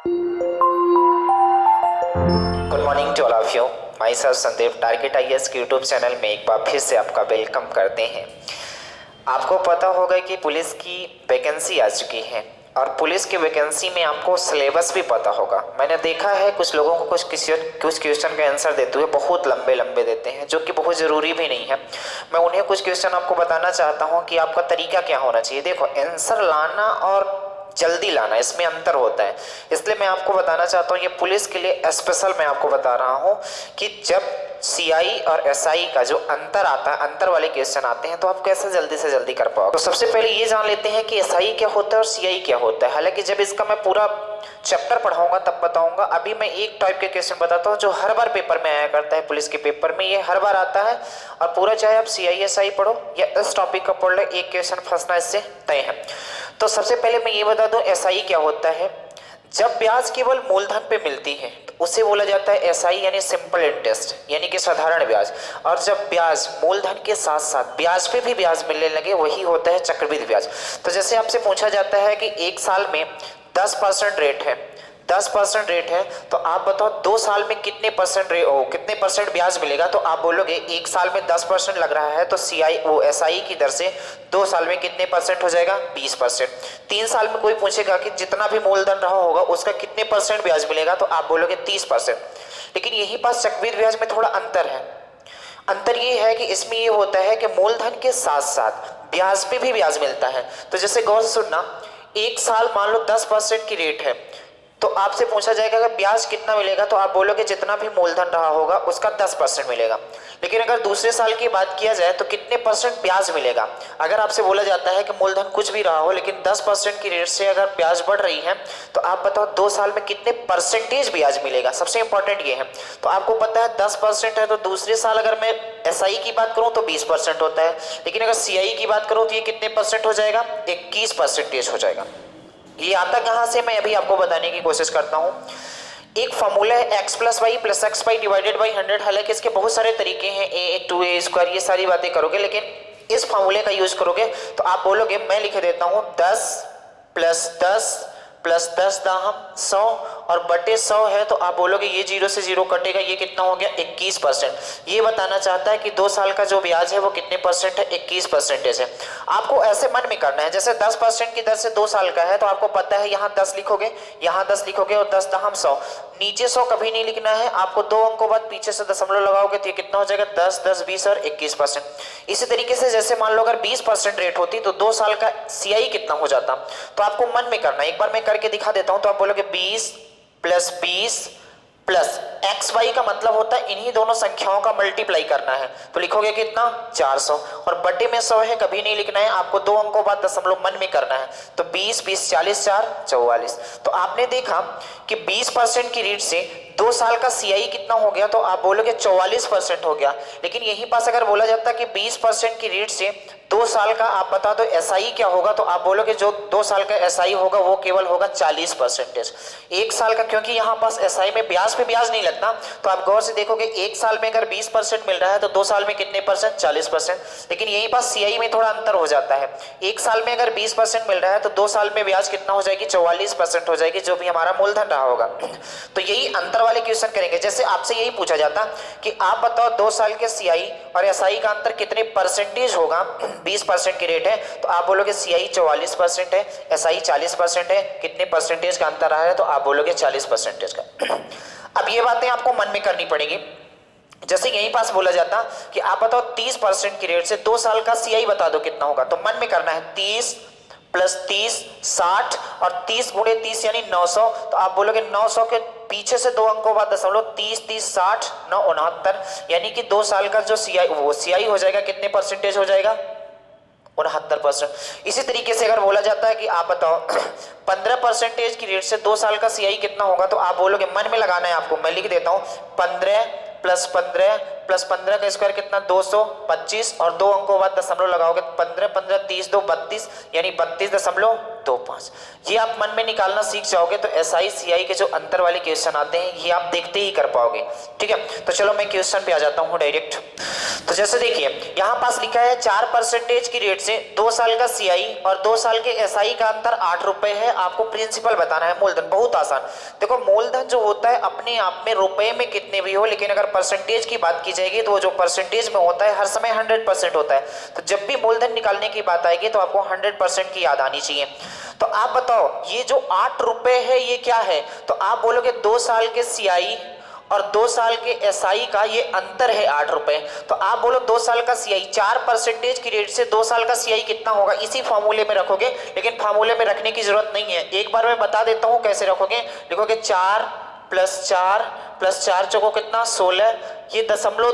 Good morning to all of you. Myself Sandeep target IAS के YouTube channel में एक बार फिर से आपका वेलकम करते हैं। आपको पता होगा कि पुलिस की वैकेंसी आ चुकी है और पुलिस की वैकेंसी में आपको सिलेबस भी पता होगा। मैंने देखा है कुछ लोगों को कुछ क्वेश्चन का आंसर देते हुए बहुत लंबे लंबे देते हैं, जो कि बहुत ज़रूरी भी नहीं है। मैं उन्हें कुछ क्वेश्चन आपको बताना चाहता हूँ कि आपका तरीका क्या होना चाहिए। देखो, आंसर लाना और जल्दी लाना, इसमें अंतर होता है। इसलिए मैं आपको बताना चाहता हूँ, ये पुलिस के लिए स्पेशल मैं आपको बता रहा हूँ कि जब सीआई और एसआई का जो अंतर आता है, अंतर वाले क्वेश्चन आते हैं, तो आप कैसे जल्दी से जल्दी कर पाओगे। तो सबसे पहले ये जान लेते हैं कि एसआई क्या होता है और सीआई क्या होता है। हालांकि जब इसका मैं पूरा चैप्टर पढ़ाऊंगा तब बताऊंगा। अभी मैं एक टाइप के क्वेश्चन बताता हूँ जो हर बार पेपर में आया करता है। पुलिस के पेपर में ये हर बार आता है और पूरा चाहे आप सीआई एसआई पढ़ो या इस टॉपिक का पढ़ लो, एक क्वेश्चन फंसना इससे तय है। तो सबसे पहले मैं ये बता दूं, एसआई क्या होता है। जब ब्याज केवल मूलधन पे मिलती है तो उसे बोला जाता है एसआई, यानी सिंपल इंटरेस्ट, यानी कि साधारण ब्याज। और जब ब्याज मूलधन के साथ साथ ब्याज पे भी ब्याज मिलने लगे, वही होता है चक्रवृद्धि ब्याज। तो जैसे आपसे पूछा जाता है कि एक साल में 10% रेट है, 10% रेट है, तो आप बताओ 2 साल में कितने परसेंट ब्याज मिलेगा। तो आप बोलोगे एक साल में 10% लग रहा है, तो एसआई की दर से 2 साल में कितने परसेंट हो जाएगा, 20%। 3 साल में कोई पूछेगा कि जितना भी मूलधन रहा होगा उसका कितने परसेंट ब्याज मिलेगा, तो आप बोलोगे 30%। लेकिन यही पास चक्रवृद्धि ब्याज में थोड़ा अंतर है। अंतर ये है कि इसमें ये होता है कि मूलधन के साथ साथ ब्याज पे भी ब्याज मिलता है। तो जैसे गौर से सुनना, एक साल मान लो 10% की रेट है, तो आपसे पूछा जाएगा कि ब्याज कितना मिलेगा, तो आप बोलोगे जितना भी मूलधन रहा होगा उसका 10% मिलेगा। लेकिन अगर दूसरे साल की बात किया जाए तो कितने परसेंट ब्याज मिलेगा। अगर आपसे बोला जाता है कि मूलधन कुछ भी रहा हो लेकिन 10% की रेट से अगर ब्याज बढ़ रही है, तो आप बताओ 2 साल में कितने परसेंटेज ब्याज मिलेगा। सबसे इंपॉर्टेंट ये है। तो आपको पता है 10% है, तो दूसरे साल अगर मैं एसआई की बात करूं तो 20% होता है, लेकिन अगर सीआई की बात करूं तो ये कितने परसेंट हो जाएगा, 21% हो जाएगा। ये आता कहां से, मैं अभी आपको बताने की कोशिश करता हूं। एक फॉर्मूला है x + y + x divided by 100। हालांकि इसके बहुत सारे तरीके हैं, a 2a², ये सारी बातें करोगे, लेकिन इस फॉर्मूले का यूज करोगे तो आप बोलोगे, मैं लिख देता हूं 10 + 10 + 10 दाहम 100 और बटे 100 है, तो आप बोलोगे ये 0 से 0 कटेगा, ये कितना हो गया, 21%। ये बताना चाहता है कि 2 साल का जो ब्याज है वो कितने परसेंट है, 21% है। आपको ऐसे मन में करना है, जैसे 10% की दर से 2 साल का है, तो आपको पता है यहाँ 10 लिखोगे, यहाँ 10 लिखोगे और 10 दाहम 100, नीचे 100 कभी नहीं लिखना है। आपको 2 अंकों बाद पीछे से दशमलव लगाओगे तो ये कितना हो जाएगा, 10 10 20 और 21%। इसी तरीके से जैसे मान लो अगर 20% रेट होती तो 2 साल का सीआई कितना हो जाता। तो आपको मन में करना है, एक बार मैं करके दिखा देता हूं। तो आप बोलोगे 20 + 20 प्लस एक्स वाई का मतलब होता है इन्हीं दोनों संख्याओं का मल्टीप्लाई करना है, तो लिखोगे कितना, 400 और बटे में 100 है, कभी नहीं लिखना है, आपको 2 अंकों बाद दशमलव मन में करना है। तो 20 20 40 4 44। तो आपने देखा कि 20% की रेट से 2 साल का सीआई कितना हो गया, तो आप बोलोगे 44% हो गया। लेकिन यही पास अगर बोला जाता कि 20% की रेट से 2 साल का आप बता दो एसआई क्या होगा, तो आप बोलोगे जो 2 साल का एसआई होगा वो केवल होगा 40%। 1 साल का, क्योंकि यहाँ पास एसआई में ब्याज पे ब्याज नहीं लगता, तो आप गौर से देखोगे 1 साल में अगर 20% मिल रहा है तो 2 साल में कितने परसेंट, 40%। लेकिन यही पास सीआई में थोड़ा अंतर हो जाता है। 1 साल में अगर 20% मिल रहा है तो 2 साल में ब्याज कितना हो जाएगी, 44% हो जाएगी, जो भी हमारा मूलधन रहा होगा। तो यही अंतर वाले क्वेश्चन करेंगे। जैसे आपसे यही पूछा जाता कि आप बताओ 2 साल के सीआई और एसआई का अंतर कितने परसेंटेज होगा, 20% की रेट है, तो आप बोलोगे सीआई 44% है, एसआई 40% है, कितने परसेंटेज का अंतर आ रहा है, तो आप बोलोगे 40% का। अब ये बातें आपको मन में करनी पड़ेगी। जैसे यहीं पास बोला जाता कि आप बताओ 30% की रेट से 2 साल का सीआई बता दो कितना होगा, तो मन में करना है 30 + 30 60 और 30 × 30 यानी 900। तो आप बोलोगे 900 के पीछे से 2 अंकों बाद दशमलव 30 30 60 9 69, यानी कि 2 साल का जो सीआई हो जाएगा कितने परसेंटेज हो जाएगा, 69%। इसी तरीके से अगर बोला जाता है कि आप बताओ 15% की रेट से 2 साल का सीआई कितना होगा, तो आप बोलोगे, मन में लगाना है आपको, मैं लिख देता हूं 15 + 15 + 15 का स्क्वायर कितना, 225 और 2 अंकों बाद दशमलव लगाओगे, 15 15 30 2 32 यानी 32.25। ये आप मन में निकालना सीख जाओगे तो एसआई सीआई के जो अंतर वाले क्वेश्चन आते हैं ये आप देखते ही कर पाओगे। ठीक है, तो चलो मैं क्वेश्चन पे आ जाता हूँ डायरेक्ट। तो जैसे देखिए यहाँ पास लिखा है 4% की रेट से 2 साल का सीआई और 2 साल के एसआई का अंतर 8 रुपए है। आपको प्रिंसिपल बताना है, मूलधन। बहुत आसान। देखो मूलधन जो होता है अपने आप में रुपए में कितने भी हो, लेकिन अगर परसेंटेज की बात की जाएगी तो वो जो परसेंटेज में होता है हर समय 100% होता है। तो जब भी मूलधन निकालने की बात आएगी तो आपको 100% की याद आनी चाहिए। तो आप बताओ ये जो 8 रुपए है ये क्या है? तो आप बोलोगे 2 साल के सीआई और 2 साल के एसआई का ये अंतर है 8 रुपए। तो आप बोलो 2 साल का सीआई 4% की रेट से 2 साल का सीआई कितना होगा, इसी फार्मूले में रखोगे। लेकिन फार्मूले में रखने की जरूरत नहीं है, एक बार मैं बता देता हूं कैसे रखोगे। लिखोगे 4 + 4 + 4 चौको कितना 16। ये दशमलव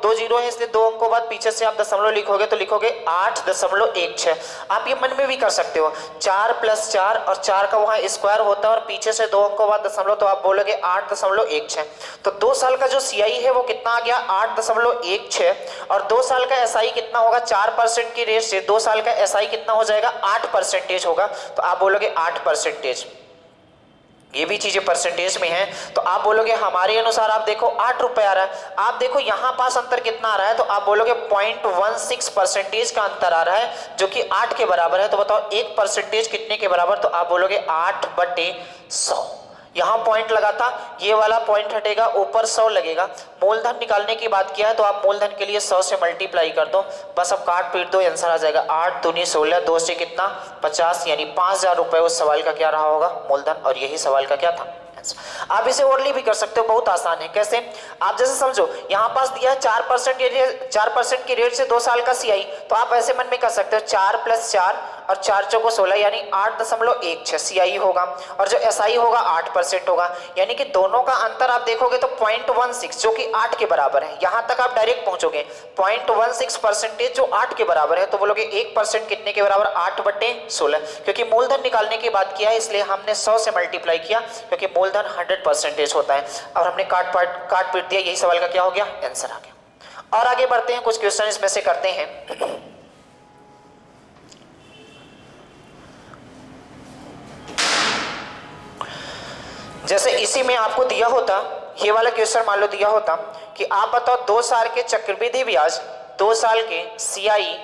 दो जीरो है इसलिए 2 अंकों बाद पीछे से आप दशमलव लिखोगे तो लिखोगे 8.16। आप ये मन में भी कर सकते हो, 4 + 4 और 4 का वहां स्क्वायर होता है और पीछे से 2 अंकों बाद दशमलव, तो आप बोलोगे 8.16। तो 2 साल का जो सीआई है वो कितना आ गया 8.16 और 2 साल का एसआई कितना होगा 4% की रेट से 2 साल का एसआई कितना हो जाएगा 8% होगा। तो आप बोलोगे 8%। ये भी चीजें परसेंटेज में है। तो आप बोलोगे हमारे अनुसार आप देखो 8 रुपए आ रहा है। आप देखो यहाँ पास अंतर कितना आ रहा है, तो आप बोलोगे 0.16% का अंतर आ रहा है जो कि 8 के बराबर है। तो बताओ 1% कितने के बराबर? तो आप बोलोगे 8/100। यहाँ पॉइंट लगा था, ये वाला पॉइंट हटेगा, ऊपर 100 लगेगा। मूलधन निकालने की बात किया है तो आप मूलधन के लिए 100 से मल्टीप्लाई कर दो, बस अब काट पीट दो, आंसर आ जाएगा 8 दूनी 16, 2 से कितना 50, यानी 5000 रुपए उस सवाल का क्या रहा होगा मूलधन। और यही सवाल का क्या था। आप इसे ओरली भी कर सकते हो, बहुत आसान है। कैसे? आप जैसे समझो यहाँ पास दिया है 4% की रेट से 2 साल का सीआई, तो आप ऐसे मन में कर सकते हो 4 + 4 और 4 चौको 16 यानी 8.16 सीआई होगा और जो एसआई होगा 8% होगा। यानी कि दोनों का अंतर आप देखोगे तो 0.16 जो कि 8 के बराबर है। यहां तक आप डायरेक्ट पहुंचोगे 0.16% जो 8 के बराबर है। तो बोलोगे 1% कितने के बराबर 8/16, क्योंकि मूलधन निकालने की बात किया है इसलिए हमने 100 से मल्टीप्लाई किया, क्योंकि मूलधन 100% होता है। और हमने काट पीट दिया, यही सवाल का क्या हो गया आंसर आ गया। और आगे बढ़ते हैं, कुछ क्वेश्चन इसमें से करते हैं। जैसे इसी में आपको दिया होता, ये वाला क्वेश्चन मान लो दिया होता कि आप बताओ 2 साल के चक्रवृद्धि ब्याज, 2 साल के सीआई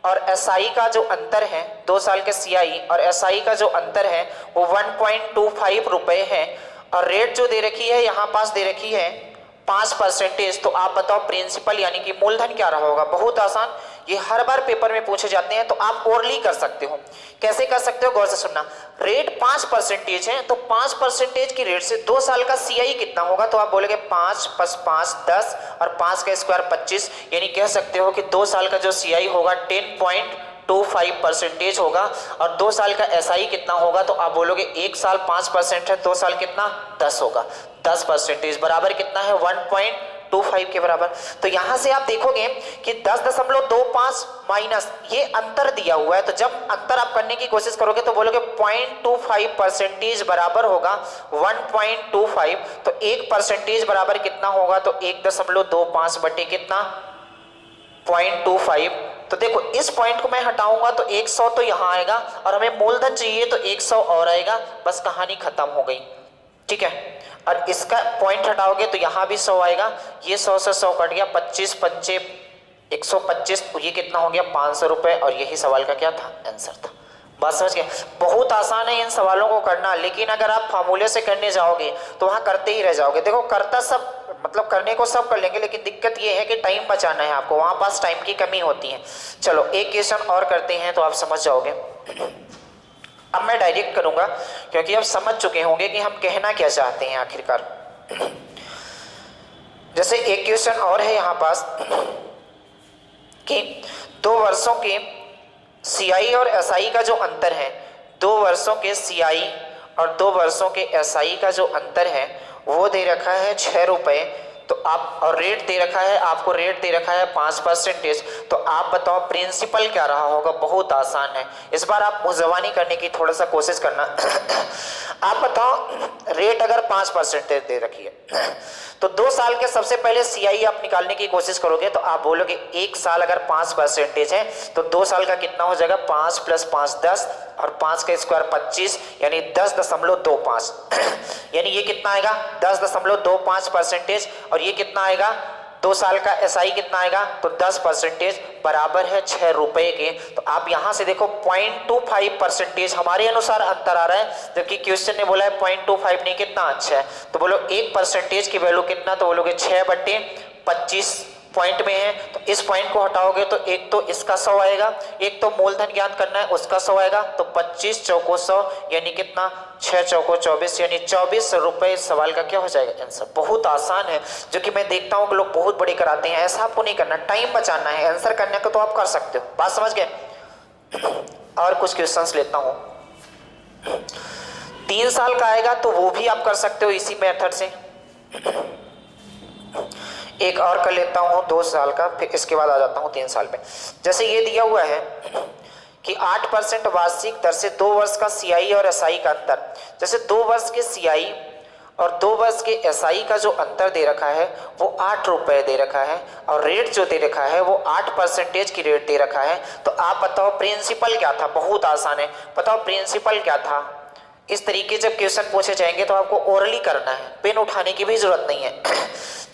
और एसआई का जो अंतर है, 2 साल के सीआई और एसआई का जो अंतर है वो 1.25 रुपए है और रेट जो दे रखी है यहाँ पास दे रखी है 5%। तो आप बताओ प्रिंसिपल यानी कि मूलधन क्या रहा होगा। बहुत आसान, ये हर बार पेपर में पूछे जाते हैं, तो आप ओरली कर सकते हो। कैसे कर सकते हो, गौर से सुनना। रेट 5% है तो 5% की रेट से 2 साल का सीआई कितना होगा? तो आप बोलोगे 5 + 5 10 और 5 का स्क्वायर 25, यानी कह सकते हो कि 2 साल का जो सीआई होगा 10.25% होगा और 2 साल का एसआई कितना होगा? तो आप बोलोगे 1 साल 5% है, 2 साल कितना 10 होगा। 10% बराबर कितना है 1.25 के बराबर। तो यहां से आप देखोगे कि 10.25 माइनस ये अंतर दिया हुआ है, तो जब अंतर आप करने की कोशिश करोगे तो बोलोगे 0.25% बराबर होगा 1.25। तो 1% बराबर कितना होगा? तो 1.25 बटे कितना 0.25। तो देखो इस पॉइंट को मैं हटाऊंगा तो 100 तो यहाँ आएगा और हमें मूलधन चाहिए तो 100 और आएगा, बस कहानी खत्म हो गई। ठीक है, और इसका पॉइंट हटाओगे तो यहाँ भी 100 आएगा, ये 100 से 100 कट गया, 25 पंचे 125, ये कितना हो गया 500 रुपए। और यही सवाल का क्या था आंसर था। बात समझ गए? बहुत आसान है इन सवालों को करना, लेकिन अगर आप फार्मूले से करने जाओगे तो वहां करते ही रह जाओगे। देखो करता सब मतलब करने को सब कर लेंगे, लेकिन दिक्कत ये है कि टाइम बचाना है आपको, वहां पास टाइम की कमी होती है। चलो एक क्वेश्चन और करते हैं तो आप समझ जाओगे। अब मैं डायरेक्ट करूंगा क्योंकि अब समझ चुके होंगे कि हम कहना क्या चाहते हैं आखिरकार। जैसे एक क्वेश्चन और है यहाँ पास कि 2 वर्षों के सीआई और एसआई का जो अंतर है, 2 वर्षों के सीआई और 2 वर्षों के एसआई का जो अंतर है वो दे रखा है 6 रुपए। तो आप और रेट दे रखा है, आपको रेट दे रखा है 5%। तो आप बताओ प्रिंसिपल क्या रहा होगा। बहुत आसान है, इस बार आप मुजवानी करने की थोड़ा सा कोशिश करना। आप बताओ रेट अगर 5% दे रखी है तो 2 साल के सबसे पहले सीआई आप निकालने की कोशिश करोगे तो आप बोलोगे 1 साल अगर 5% है तो 2 साल का कितना हो जाएगा 5 + 5 10 और 5 का स्क्वायर 25 यानी 10.25। यानी ये कितना आएगा 10.25% और ये कितना आएगा 2 साल का एसआई कितना आएगा, तो 10% बराबर है 6 रुपए के। तो आप यहां से देखो 0.25% हमारे अनुसार अंतर आ रहा है, जबकि क्वेश्चन ने बोला है 0.25 नहीं, कितना अच्छा है। तो बोलो 1% की वैल्यू कितना, तो बोलोगे 6/25 पॉइंट में है। तो इस पॉइंट को हटाओगे तो एक तो इसका 100 आएगा, एक तो मूलधन ज्ञात करना है उसका 100 आएगा। तो 25 चौको 100 यानी कितना, 6 चौको 24 यानी 24 रुपए सवाल का क्या हो जाएगा आंसर। बहुत आसान है, जो कि मैं देखता हूँ कि लोग बहुत बड़े कराते हैं। ऐसा आपको नहीं करना, टाइम बचाना है, आंसर करने का तो आप कर सकते हो। बात समझ गए। और कुछ क्वेश्चंस लेता हूँ। 3 साल का आएगा तो वो भी आप कर सकते हो इसी मेथड से। एक और कर लेता हूँ 2 साल का, फिर इसके बाद आ जाता हूँ 3 साल पे। जैसे ये दिया हुआ है कि 8% वार्षिक दर से 2 वर्ष का सीआई और एसआई का अंतर। जैसे 2 वर्ष के सीआई और 2 वर्ष के एसआई का जो अंतर दे रखा है वो 8 रुपए दे रखा है, और रेट जो दे रखा है वो 8% की रेट दे रखा है। तो आप बताओ प्रिंसिपल क्या था। बहुत आसान है, बताओ प्रिंसिपल क्या था। इस तरीके जब क्वेश्चन पूछे जाएंगे तो आपको ओरली करना है, पेन उठाने की भी जरूरत नहीं है।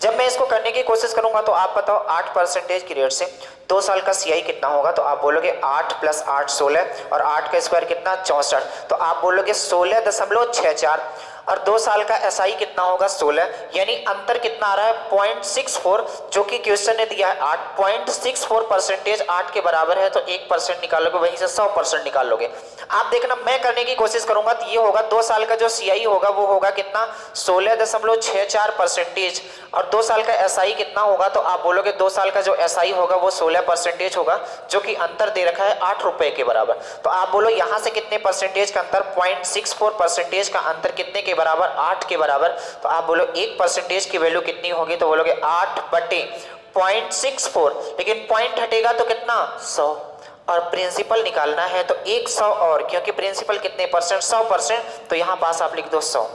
जब मैं इसको करने की कोशिश करूंगा तो आप बताओ 8% की रेट से 2 साल का सीआई कितना होगा। तो आप बोलोगे 8 + 8 16, और 8 का स्क्वायर कितना 64। तो आप बोलोगे 16.64, और 2 साल का एसआई कितना होगा 16, यानी अंतर कितना आ रहा है 0.64, जो कि क्वेश्चन ने दिया है 8.64%। 8 के बराबर है तो 1% निकालोगे, वहीं से 100% निकालोगे। आप देखना, मैं करने की कोशिश करूंगा तो ये होगा 2 साल का जो सीआई होगा वो होगा कितना 16.64%, और 2 साल का एसआई कितना होगा। तो आप बोलोगे 2 साल का जो एसआई होगा वो 16% होगा, जो कि अंतर दे रखा है 8 रुपए के बराबर। तो आप बोलो यहाँ से कितने परसेंटेज का अंतर, 0.64% का अंतर कितने के बराबर, 8 के बराबर। तो आप बोलो 1% की वैल्यू कितनी होगी, तो बोलोगे 8/0.64, लेकिन पॉइंट हटेगा तो कितना 100, और प्रिंसिपल निकालना है तो 100 और, क्योंकि प्रिंसिपल कितने परसेंट 100%, तो यहाँ पास आप लिख दो 100।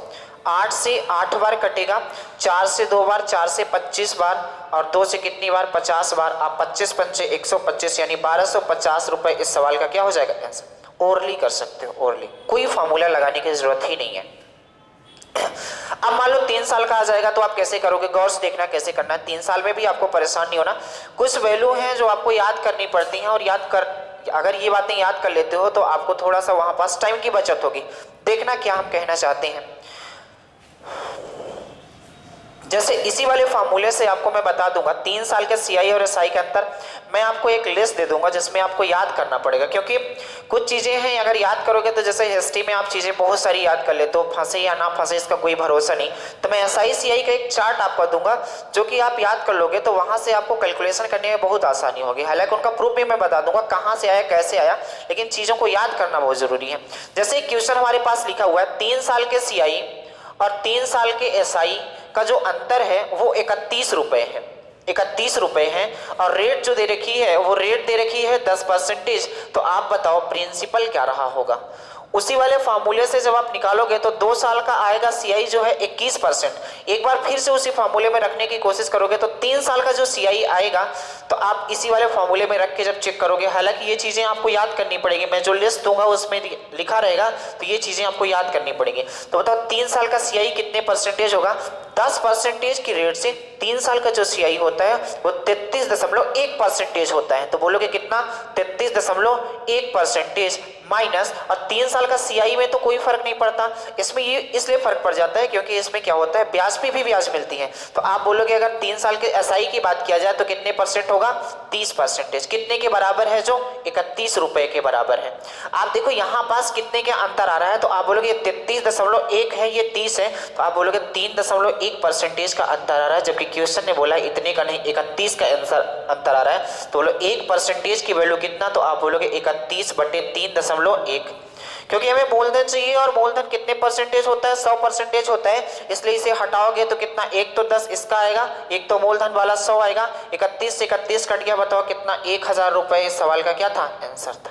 8 से 8 बार कटेगा, 4 से 2 बार, 4 से 25 बार, और 2 से कितनी बार 50 बार। आप 25 पंचे 125 यानी 1250 रुपए इस सवाल का क्या हो जाएगा आंसर। ओरली कर सकते हो, ओरली, कोई फॉर्मूला लगाने की जरूरत ही नहीं है। अब मान लो 3 साल का आ जाएगा तो आप कैसे करोगे, गौर से देखना कैसे करना है। 3 साल में भी आपको परेशान नहीं होना। कुछ वैल्यू हैं जो आपको याद करनी पड़ती हैं, और अगर ये बातें याद कर लेते हो तो आपको थोड़ा सा वहां पास टाइम की बचत होगी। देखना क्या हम कहना चाहते हैं। जैसे इसी वाले फार्मूले से आपको मैं बता दूंगा 3 साल के सीआई और एसआई के अंतर। मैं आपको एक लिस्ट दे दूंगा जिसमें आपको याद करना पड़ेगा, क्योंकि कुछ चीजें हैं अगर याद करोगे तो जैसे हिस्ट्री में आप चीजें बहुत सारी याद कर लेते हो, फंसे या ना फंसे इसका कोई भरोसा नहीं। तो मैं एसआई सीआई का एक चार्ट आपको दूंगा जो कि आप याद कर लोगे तो वहां से आपको कैलकुलेशन करने में बहुत आसानी होगी। हालांकि उनका प्रूफ भी मैं बता दूंगा कहाँ से आया कैसे आया, लेकिन चीजों को याद करना बहुत जरूरी है। जैसे क्वेश्चन हमारे पास लिखा हुआ है 3 साल के सीआई और 3 साल के एसआई का जो अंतर है वो 31 रुपए है, 31 रुपए है, और रेट जो दे रखी है वो रेट दे रखी है 10%। तो आप बताओ प्रिंसिपल क्या रहा होगा। उसी वाले फार्मूले से जब आप निकालोगे तो 2 साल का आएगा सीआई जो है 21%। एक बार फिर से उसी फार्मूले में रखने की कोशिश करोगे तो 3 साल का जो सीआई आएगा तो आप इसी वाले फार्मूले में रख के जब चेक करोगे, हालांकि ये चीजें आपको याद करनी पड़ेगी, मैं जो लिस्ट दूंगा उसमें लिखा रहेगा तो ये चीजें आपको याद करनी पड़ेगी। तो बताओ 3 साल का सीआई कितने परसेंटेज होगा, 10% की रेट से 3 साल का जो सीआई होता है वो 33.1% होता है। तो बोलोगे कितना 33.1% माइनस, और 3 साल का सीआई में तो कोई फर्क नहीं पड़ता, इसमें ये इसलिए फर्क पड़ जाता है क्योंकि इसमें क्या होता है ब्याज पे भी ब्याज मिलती है। तो आप बोलोगे अगर 3 साल के एसआई की बात किया जाए तो कितने परसेंट होगा 30%, कितने के बराबर है जो 31 रुपए के बराबर है। आप देखो यहाँ पास कितने के अंतर आ रहा है, तो आप बोलोगे 33.1 है ये 30 है, तो आप बोलोगे 3.1% का अंतर आ रहा है, जबकि क्वेश्चन ने बोला इतने का नहीं 31 का अंतर आ रहा है। तो बोलो 1% की वैल्यू कितना, तो आप बोलोगे 31/3.1, क्योंकि हमें मूलधन चाहिए और मूलधन कितने परसेंटेज होता है 100% होता है, इसलिए इसे हटाओगे तो कितना, एक तो 10 इसका आएगा, एक तो मूलधन वाला 100 आएगा, 31 से 31 कट गया, बताओ कितना 1000 रुपए इस सवाल का क्या था आंसर था।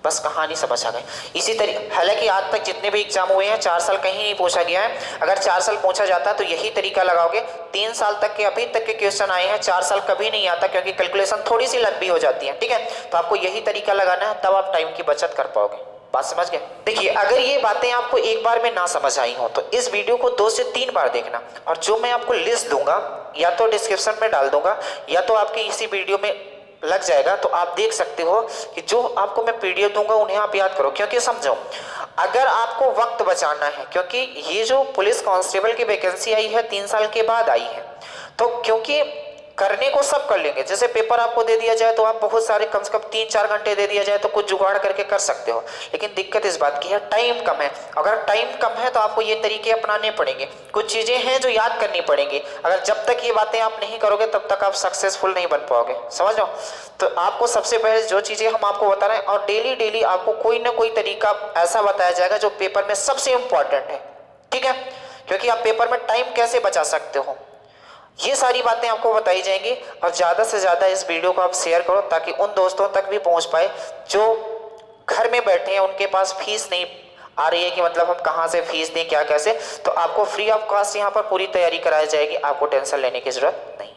बस कहानी समझ आ गई। इसी तरीके हालांकि आज तक जितने भी एग्जाम हुए हैं 4 साल कहीं नहीं पूछा गया है, अगर 4 साल पूछा जाता तो यही तरीका लगाओगे। 3 साल तक के अभी तक के क्वेश्चन आए हैं, 4 साल कभी नहीं आता क्योंकि कैलकुलेशन थोड़ी सी लंबी हो जाती है, ठीक है। तो आपको यही तरीका लगाना है, तब आप टाइम की बचत कर पाओगे। बात समझ गए? देखिए, अगर ये बातें आपको एक बार में ना समझ आई हो तो इस वीडियो को 2 से 3 बार देखना, और जो मैं आपको लिस्ट दूंगा या तो डिस्क्रिप्शन में डाल दूंगा या तो आपके इसी वीडियो में लग जाएगा, तो आप देख सकते हो कि जो आपको मैं पीडीएफ दूंगा उन्हें आप याद करो। क्योंकि समझो, अगर आपको वक्त बचाना है, क्योंकि ये जो पुलिस कांस्टेबल की वैकेंसी आई है 3 साल के बाद आई है, तो क्योंकि करने को सब कर लेंगे। जैसे पेपर आपको दे दिया जाए तो आप बहुत सारे, कम से कम 3-4 घंटे दे दिया जाए तो कुछ जुगाड़ करके कर सकते हो। लेकिन दिक्कत इस बात की है, टाइम कम है। अगर टाइम कम है तो आपको ये तरीके अपनाने पड़ेंगे, कुछ चीजें हैं जो याद करनी पड़ेंगी। अगर जब तक ये बातें आप नहीं करोगे तब तक आप सक्सेसफुल नहीं बन पाओगे, समझ लो। तो आपको सबसे पहले जो चीजें हम आपको बता रहे हैं, और डेली डेली आपको कोई ना कोई तरीका ऐसा बताया जाएगा जो पेपर में सबसे इंपॉर्टेंट है, ठीक है? क्योंकि आप पेपर में टाइम कैसे बचा सकते हो, ये सारी बातें आपको बताई जाएंगी। और ज़्यादा से ज़्यादा इस वीडियो को आप शेयर करो ताकि उन दोस्तों तक भी पहुंच पाए जो घर में बैठे हैं, उनके पास फीस नहीं आ रही है कि मतलब हम कहाँ से फीस दें, क्या कैसे। तो आपको फ्री ऑफ कॉस्ट यहाँ पर पूरी तैयारी कराई जाएगी, आपको टेंशन लेने की जरूरत नहीं।